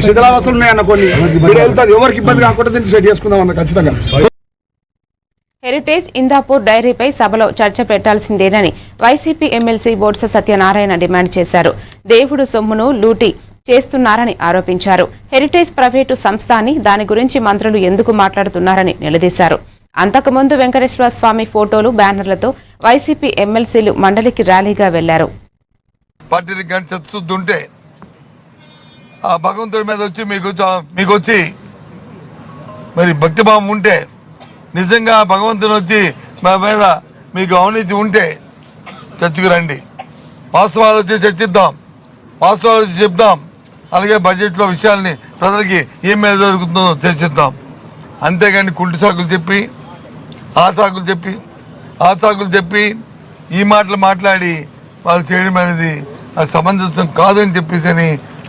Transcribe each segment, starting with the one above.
శిథిలావస్థలు ఉన్నాయన్న కొన్ని వెళ్తాది ఎవరికి ఇబ్బంది కాకుండా దీన్ని సెట్ చేసుకుందాం అన్న ఖచ్చితంగా. హెరిటేజ్ ఇందాపూర్ డైరీపై సభలో చర్చ పెట్టాల్సిందేనని వైసీపీ ఎమ్మెల్సీ బొత్స సత్యనారాయణ డిమాండ్ చేశారు. దేవుడు సొమ్మును లూటీ చేస్తున్నారని ఆరోపించారు. హెరిటేజ్ ప్రైవేటు సంస్థ అని దాని గురించి మంత్రులు ఎందుకు మాట్లాడుతున్నారని నిలదీశారు. అంతకుముందు వెంకటేశ్వర స్వామి ఫోటోలు బ్యానర్లతో వైసీపీ ఎమ్మెల్సీలు మండలికి ర్యాలీగా వెళ్లారు. పార్టీకి కానీ చచ్చుతుంటే ఆ భగవంతుడి మీద వచ్చి మీకు వచ్చి మరి భక్తిభావం ఉంటే నిజంగా భగవంతుని వచ్చి మా మీద మీకు అవినీతి ఉంటే చర్చకు రండి. వాస్తవాలు వచ్చి చర్చిద్దాం, వాస్తవాలు వచ్చి చెప్దాం. అలాగే బడ్జెట్లో విషయాల్ని ప్రజలకి ఏం మీద జరుగుతుందో చర్చిద్దాం. అంతేగాని కుంటి సాకులు చెప్పి ఆ సాకులు చెప్పి ఈ మాటలు మాట్లాడి వాళ్ళు చేయడం అనేది అది సమంజసం కాదని చెప్పేసి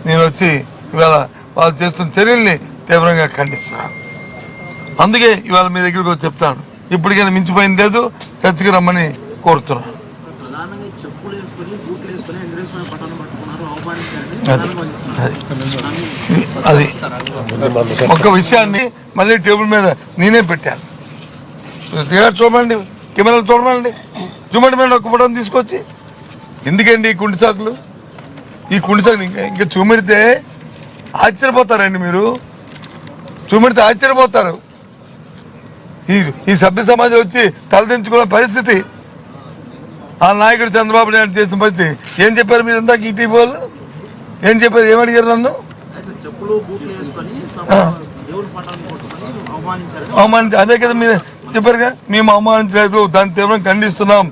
నేను వచ్చి ఇవాళ వాళ్ళు చేస్తున్న చర్యల్ని తీవ్రంగా ఖండిస్తున్నాను. అందుకే ఇవాళ మీ దగ్గరికి వచ్చి చెప్తాను. ఇప్పటికైనా మించిపోయింది లేదు, చర్చకి రమ్మని కోరుతున్నాను. అది ఒక్క విషయాన్ని మళ్ళీ టేబుల్ మీద నేనే పెట్టాను. చూడండి, కెమెరాలు చూడమండి, చూడండి మేడం ఒక్క ఫోటోని తీసుకొచ్చి. ఎందుకండి ఈ కుంటి సాకులు? ఈ కుంటి సాకులు ఇంకా చూపెడితే ఆశ్చర్యపోతారండి మీరు. చూపెడితే ఆశ్చర్యపోతారు. ఈ సభ్య సమాజం వచ్చి తలదించుకున్న పరిస్థితి ఆ నాయకుడు చంద్రబాబు నాయుడు చేసిన పరిస్థితి. ఏం చెప్పారు మీరు ఇందాక ఈ టీవీ వాళ్ళు? ఏం చెప్పారు? ఏమడిగారు నన్ను? అవమానించారు. అదే కదా మీరు చెప్పారుగా, మేము అవమానించలేదు, దాన్ని తీవ్రంగా ఖండిస్తున్నాం.